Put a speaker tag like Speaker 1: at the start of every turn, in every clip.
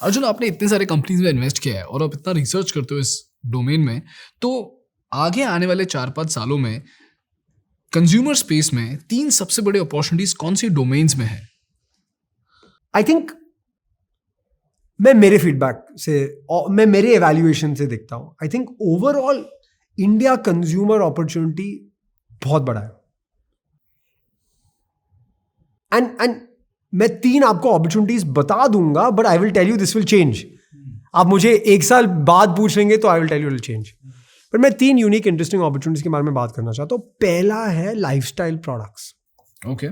Speaker 1: अर्जुन, आपने इतने सारे कंपनीज में इन्वेस्ट किया है और आप इतना रिसर्च करते हो इस डोमेन में, तो आगे आने वाले 4-5 सालों में कंज्यूमर स्पेस में 3 सबसे बड़े अपॉर्चुनिटीज कौन सी डोमेन्स में है?
Speaker 2: आई थिंक मैं मेरे फीडबैक से और मैं मेरे एवैल्यूएशन से देखता हूँ. I think overall India consumer opportunity बहुत बड़ा है. एंड मैं 3 आपको अपॉर्चुनिटीज बता दूंगा, but I will tell you this will change. आप मुझे 1 साल बाद पूछ लेंगे तो I will tell you will change. पर मैं 3 यूनिक इंटरेस्टिंग अपॉर्चुनिटीज के बारे में बात करना चाहता हूँ. पहला है lifestyle products.
Speaker 1: Okay.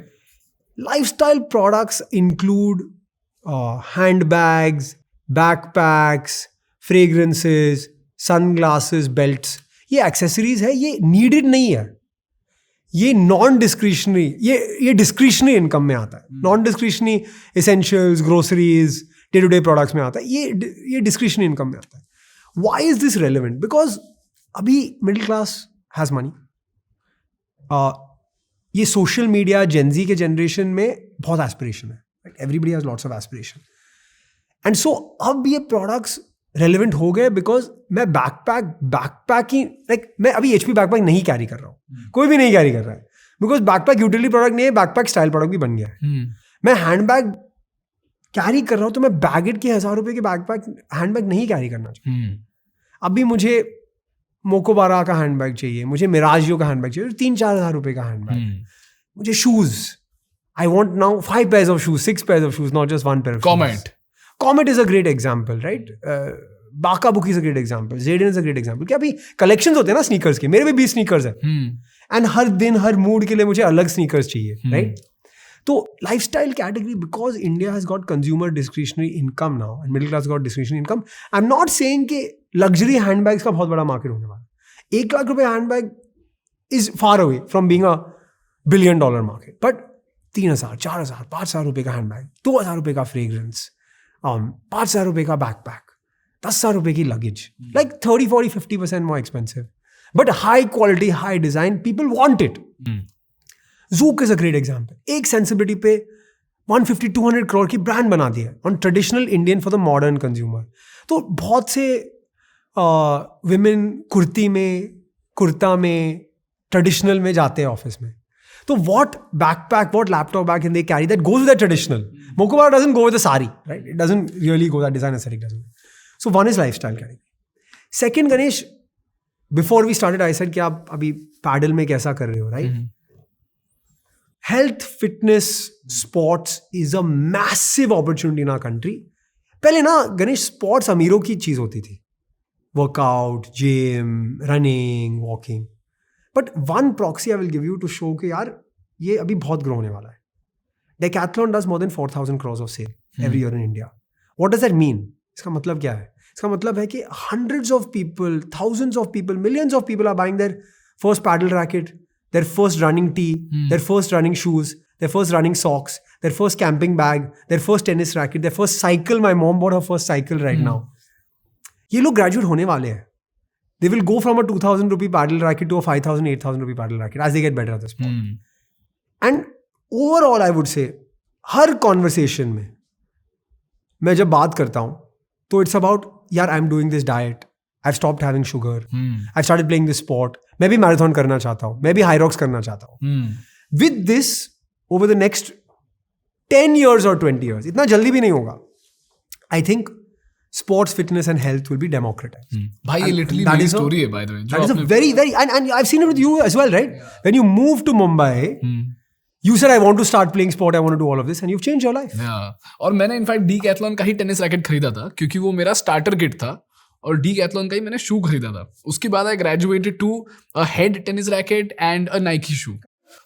Speaker 2: Lifestyle products include handbags, backpacks, fragrances, sunglasses, belts. ये एक्सेसरीज है, ये नीडेड नहीं है. ये नॉन डिस्क्रिशनरी, ये डिस्क्रिशनरी इनकम में आता है. Non discretionary essentials, groceries, day to day products में आता है. ये डिस्क्रिशनरी इनकम में आता है. Why is this relevant? Because अभी मिडिल क्लास हैज मनी. ये सोशल मीडिया जेनजी के जनरेशन में बहुत एस्पिरेशन है. Everybody has lots of aspiration. And so अब ये प्रोडक्ट्स रेलेवेंट हो गए बिकॉज मैं बैकपैक ही मैं अभी HP बैकपैक नहीं कैरी कर रहा हूँ. कोई भी नहीं कैरी कर रहा है बिकॉज बैकपैक यूटिलिटी प्रोडक्ट नहीं है, बैकपैक स्टाइल प्रोडक्ट भी बन गया है. मैं हैंडबैग कैरी कर रहा हूँ तो मैं बैगेट के 1000 रुपये के बैकपैक हैंडबैग नहीं कैरी करना चाहिए. अभी मुझे मोकोबारा का हैंडबैग चाहिए, मुझे मिराजियो का हैंडबैग चाहिए, 3-4 हज़ार रुपये का हैंडबैग. मुझे shoes, I want now 5 pairs of shoes, 6 pairs of shoes, not just 1 pair of shoes. Comet is a great example, right? Baka Book is a great example. Zayden is a great example. क्या अभी collections होते हैं ना sneakers के, मेरे भी 20 sneakers हैं. And हर दिन हर मूड के लिए मुझे अलग स्नीकर्स चाहिए, राइट? तो lifestyle category, because India has got consumer discretionary income now and middle class got discretionary income. I am not saying कि लग्जरी हैंडबैग्स का बहुत बड़ा मार्केट होने वाला है. 1 लाख रुपए handbag is far away from being a $1 billion market. But 3,000, 4,000, 5,000 रुपये का हैंडबैग, 2,000 रुपये का फ्रेग्रेंस, 5,000 रुपये का बैकपैक, 10,000 रुपये की luggage, like 30, 40, 50% more expensive. But high quality, high design, people want it. Zook is a great example. एक sensibility पे 150-200 crore की ब्रांड बना दी है on traditional Indian for the modern consumer. तो बहुत से women कुर्ती में, कुर्ता में, ट्रेडिशनल में जाते हैं ऑफिस में. So what backpack, what laptop bag can they carry that goes with that traditional? Mokobara doesn't go with the sari, right? It doesn't really go, that design aesthetic doesn't. So one is lifestyle category. Second, Ganesh, before we started, I said कि आप अभी pedal में कैसा कर रहे हो, right? Health, fitness, sports is a massive opportunity in our country. पहले ना गणेश स्पोर्ट्स अमीरों की चीज होती थी. Workout, gym, running, walking. But one proxy I will give you to show कि यार ये अभी बहुत ग्रो होने वाला है. Decathlon does more than 4,000 crores of sale every year in India. What does that mean? इसका मतलब क्या है? इसका मतलब है कि hundreds of people, thousands of people, millions of people are buying their first paddle racket, their first running tee, their first running shoes, their first running socks, their first camping bag, their first tennis racket, their first cycle. My mom bought her first cycle right now. ये लोग graduate होने वाले हैं. They will go from a 2,000 rupee paddle racket to a 5,000, 8,000 rupee paddle racket as they get better at the sport. And overall, I would say, her conversation में मैं जब बात करता हूँ तो it's about यार I'm doing this diet, I've stopped having sugar, I've started playing this sport, मैं भी marathon करना चाहता हूँ, मैं भी high rocks करना चाहता हूँ. With this, over the next 10 years or 20 years, इतना जल्दी भी नहीं होगा, I think sports, fitness and health will be democratized.
Speaker 1: भाई ये literally मेरी story है by the way.
Speaker 2: That is a very, very, and I've seen it with you as well, right? Yeah. When you moved to Mumbai, you said I want to start playing sport, I want to do all of this, and you've changed your life.
Speaker 1: Yeah. और मैंने in fact Decathlon का ही tennis racket खरीदा था क्योंकि वो मेरा starter kit था और Decathlon का ही मैंने शू खरीदा था. उसके बाद I graduated to a Head tennis racket and a Nike shoe.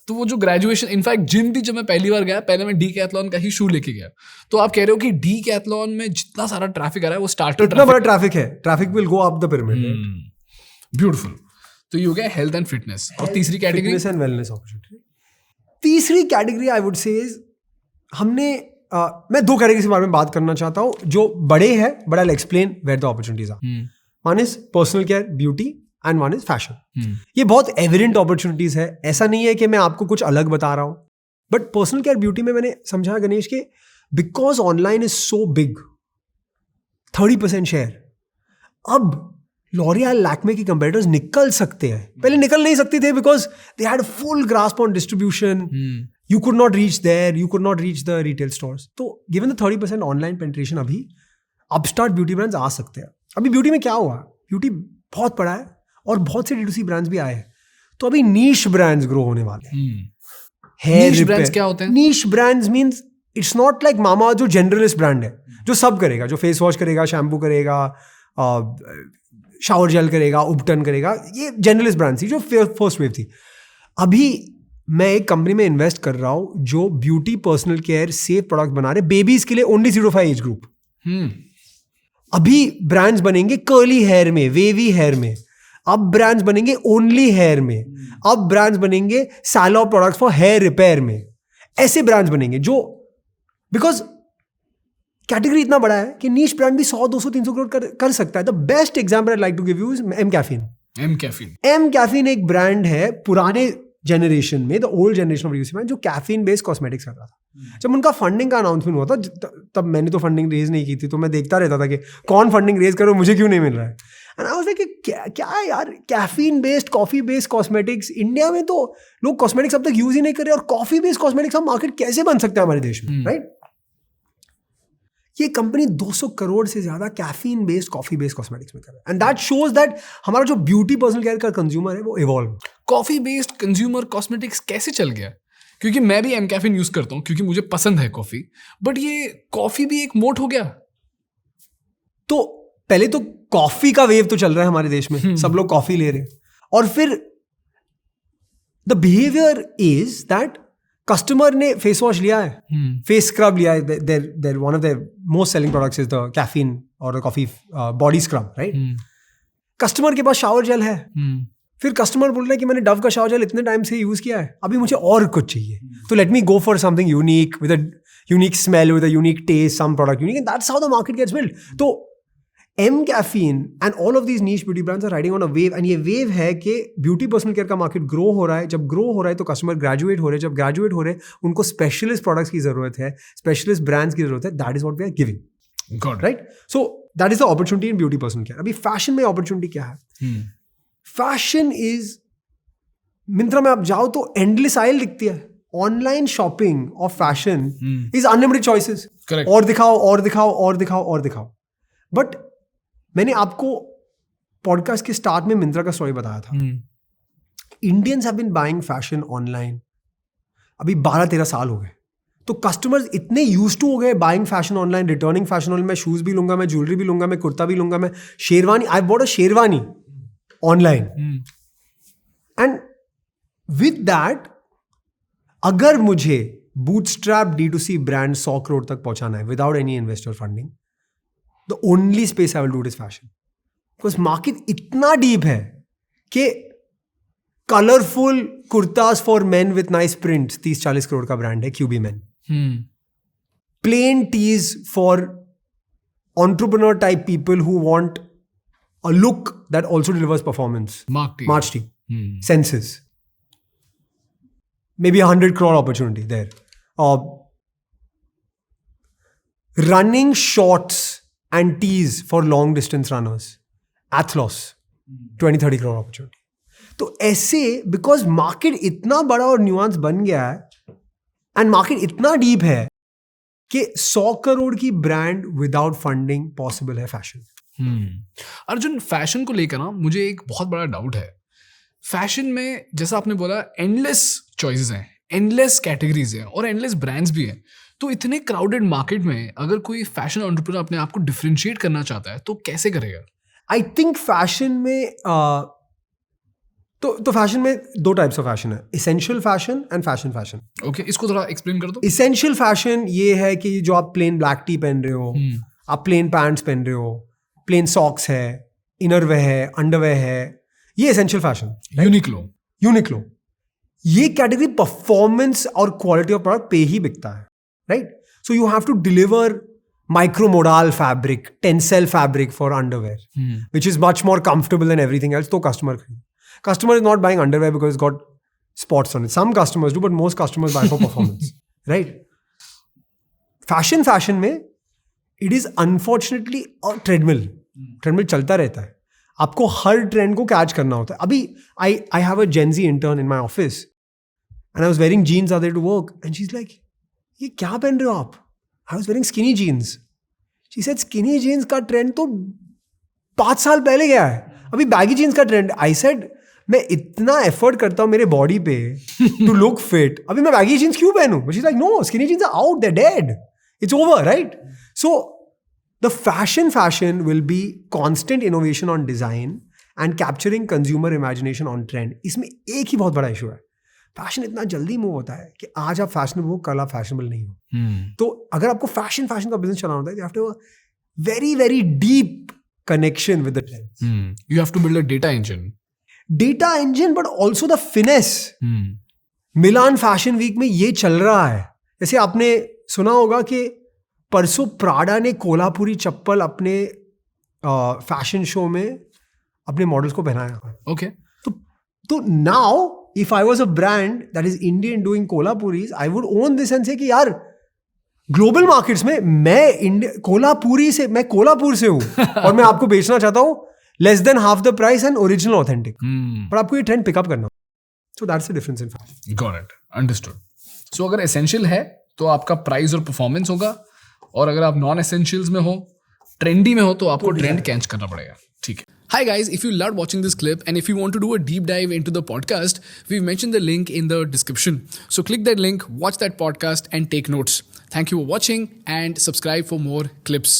Speaker 1: तो वो जो ग्रेजुएशन, इनफैक्ट जिम भी जब मैं पहली बार गया, पहले मैं Decathlon का ही शू लेके गया. तो आप कह रहे हो कि Decathlon में जितना सारा ट्रैफिक आ रहा है वो स्टार्टर
Speaker 2: इतना बड़ा ट्रैफिक है, traffic will go up the pyramid.
Speaker 1: Beautiful. तो ये हो गया हेल्थ एंड फिटनेस. और तीसरी category
Speaker 2: fitness and wellness opportunity. तीसरी category I would say is हमने मैं 2 कैटेगरी के बारे में बात करना चाहता हूँ जो बड़े हैं, but I will explain where the opportunities are. One is personal care, beauty, and one is fashion. ये बहुत एविडेंट अपॉर्चुनिटीज है. ऐसा नहीं है कि मैं आपको कुछ अलग बता रहा हूँ. बट पर्सनल केयर, ब्यूटी में मैंने समझा गणेश के because online is so big, 30% share. अब लॉरियल लैक्मे के कंपेटिटर्स निकल सकते हैं. पहले निकल नहीं सकते थे because they had full grasp on distribution. You could not reach there. You could not reach the retail stores. तो given the 30% online penetration अभी upstart beauty brands आ सकते हैं. अभी beauty में क्या हुआ? Beauty बहुत बड़ा है और बहुत से D2C brands भी आए हैं. तो अभी niche brands grow होने वाले हैं. Hair
Speaker 1: niche
Speaker 2: repair.
Speaker 1: brands क्या होते हैं?
Speaker 2: Niche brands means it's not like Mama जो generalist brand है, जो सब करेगा, जो face wash करेगा, shampoo करेगा, shower gel करेगा, उपटन करेगा. ये generalist brands थी जो first wave थी. अभी मैं एक कंपनी में इन्वेस्ट कर रहा हूं जो beauty personal care safe product बना रहे बेबीज के लिए ओनली 0 to 5 एज ग्रुप. अभी ब्रांड्स बनेंगे कर्ली हेयर में, वेवी हेयर में. अब ब्रांड्स बनेंगे ओनली हेयर में. अब ब्रांड्स बनेंगे सैलो प्रोडक्ट्स फॉर हेयर रिपेयर में. ऐसे ब्रांड्स बनेंगे जो बिकॉज कैटेगरी इतना बड़ा है कि नीश ब्रांड भी 100, 200, 300 करोड़ कर सकता है. The best example I like to give you is M caffeine. एक ब्रांड है पुराने जनरेशन में, the old generation of UC में, जो कैफीन बेस्ड कॉस्मेटिक्स कर रहा था. जब उनका फंडिंग का अनाउंसमेंट हुआ था तब मैंने तो फंडिंग रेज नहीं की थी, तो मैं देखता रहता था कि कौन फंडिंग रेज करो, मुझे क्यों नहीं मिल रहा है. एंड आई वाज लाइक क्या यार, caffeine based coffee based cosmetics. India में तो लोग कॉस्मेटिक्स अब तक यूज ही नहीं कर रहे, और कॉफी बेस्ड कॉस्मेटिक्स का मार्केट कैसे बन सकता है हमारे देश में, राइट? ये कंपनी 200 करोड़ से ज्यादा caffeine based coffee based cosmetics में कर रहा है. एंड दैट शोज दैट हमारा जो ब्यूटी पर्सनल केयर का कंज्यूमर है वो evolve.
Speaker 1: Coffee based consumer cosmetics कैसे चल गया? क्योंकि मैं भी एम कैफीन यूज करता हूँ क्योंकि मुझे पसंद है कॉफी, बट ये कॉफी भी एक मोट हो गया.
Speaker 2: तो पहले तो कॉफी का वेव तो चल रहा है हमारे देश में, सब लोग कॉफी ले रहे हैं, और फिर the behaviour is that customer ने फेस वॉश लिया है, फेस स्क्रब लिया है. There one of the most selling products is the caffeine और the coffee body scrub, right? Customer के पास शावर जेल है, फिर कस्टमर बोल रहा है कि मैंने डव का शावर जेल इतने टाइम से यूज किया है, अभी मुझे और कुछ चाहिए, तो let me go for something unique with a unique smell, with a unique taste, some product unique, and that's how the market gets build. तो M caffeine and all of these niche beauty brands are riding on a wave. And ये wave है कि beauty personal care का market grow हो रहा है. जब grow हो रहा है तो कस्टमर ग्रेजुएट हो रहे हैं. जब ग्रेजुएट हो रहे हैं उनको स्पेशलिस्ट प्रोडक्ट्स की जरूरत है, स्पेशलिस्ट ब्रांड्स की जरूरत है. That is what we are giving, right? So that is the opportunity in beauty personal care. अभी फैशन में अपॉर्चुनिटी क्या है? फैशन इज, मिंत्रा में आप जाओ तो एंडलेस आइल दिखती है. Online shopping of fashion is unlimited choices. और दिखाओ और दिखाओ और दिखाओ और दिखाओ. बट मैंने आपको पॉडकास्ट के स्टार्ट में मिंत्रा का स्टोरी बताया था. Indians have been buying fashion online अभी 12-13 साल हो गए. तो कस्टमर्स इतने यूज्ड टू हो गए buying fashion online, returning fashion online. मैं शूज भी लूंगा, मैं ज्वेलरी भी लूंगा, मैं कुर्ता भी लूंगा, मैं sherwani, I bought a sherwani online. And with that, अगर मुझे बूटस्ट्रैप D2C ब्रांड 100 करोड़ तक पहुंचाना है without any investor funding, the only space I will do it is fashion. Because market इतना deep है कि colorful kurtas for men with nice prints 30-40 crore का brand है QB Men. Plain tees for entrepreneur type people who want a look that also delivers performance. March tee. Senses. Maybe 100 crore opportunity there. Running shorts and tees for long distance runners, Athlos, 20-30 crore opportunity. तो ऐसे, because market इतना बड़ा और nuance बन गया है and market इतना deep है कि 100 करोड़ की ब्रांड विदाउट फंडिंग पॉसिबल है फैशन.
Speaker 1: अर्जुन, फैशन को लेकर ना मुझे एक बहुत बड़ा डाउट है. फैशन में जैसा आपने बोला एंडलेस चॉइसेस हैं, एंडलेस कैटेगरीज हैं और एंडलेस ब्रांड्स भी हैं. तो इतने क्राउडेड मार्केट में अगर कोई फैशन एंटरप्रेन्योर अपने आप को डिफरेंशिएट करना चाहता है तो कैसे करेगा?
Speaker 2: आई थिंक फैशन में तो फैशन में 2 टाइप्स ऑफ फैशन है, essential fashion and fashion.
Speaker 1: Okay, इसको थोड़ा एक्सप्लेन कर दो.
Speaker 2: इसेंशियल फैशन ये है कि जो आप प्लेन ब्लैक टी पहन रहे हो, आप प्लेन पैंट्स पहन रहे हो, प्लेन सॉक्स है, इनरवेयर है, अंडरवेयर है, ये इसेंशियल फैशन. यूनिक्लो ये कैटेगरी परफॉर्मेंस और क्वालिटी ऑफ प्रोडक्ट पे ही बिकता है, right? So you have to deliver micromodal fabric, tencel fabric for underwear, which is much more comfortable than everything else. So customer is not buying underwear because it's got spots on it. Some customers do, but most customers buy for performance, right? Fashion में it is unfortunately treadmill चलता रहता है, आपको हर trend को catch करना होता है. अभी I have a Gen Z intern in my office and I was wearing jeans other to work and she is like, ये क्या पहन रहे हो आप? I was wearing skinny jeans. She said skinny jeans का ट्रेंड तो 5 साल पहले गया है, अभी बैगी जीन्स का ट्रेंड. आई सेड मैं इतना एफर्ट करता हूँ मेरे बॉडी पे टू लुक फिट, अभी मैं बैगी जीन्स क्यों पहनूं? She is like no, skinny jeans are out, they dead, it's over, right? So the fashion will be constant innovation on design and capturing consumer imagination on trend. इसमें एक ही बहुत बड़ा issue है, fashion इतना जल्दी move होता है कि आज आप फैशनेबल हो, कल आप फैशनेबल नहीं हो. तो अगर आपको फैशन का बिजनेस चलाना होता है, you have to have a very very deep connection with the trends.
Speaker 1: You have to build a data engine, but also the finesse. Milan fashion week में ये चल रहा है. जैसे आपने सुना होगा कि परसों प्राडा ने कोल्हापुरी चप्पल अपने फैशन शो में अपने मॉडल्स को पहनाया. ओके.
Speaker 2: तो now if I was a brand that is Indian doing Kolhapuris, I would own this and say कि यार ग्लोबल मार्केट्स में मैं कोल्हापुर से हूँ और मैं आपको बेचना चाहता हूँ less than half the price and original authentic. पर आपको ये ट्रेंड पिकअप करना. So that's the difference in fashion.
Speaker 1: Got it, understood. So अगर एसेंशियल है तो आपका प्राइस और परफॉर्मेंस होगा, और अगर आप नॉन एसेंशियल्स में हो, ट्रेंडी में हो, तो आपको ट्रेंड कैच करना पड़ेगा. ठीक है. Hi guys, if you loved watching this clip and if you want to do a deep dive into the podcast, we've mentioned the link in the description. So click that link, watch that podcast and take notes. Thank you for watching and subscribe for more clips.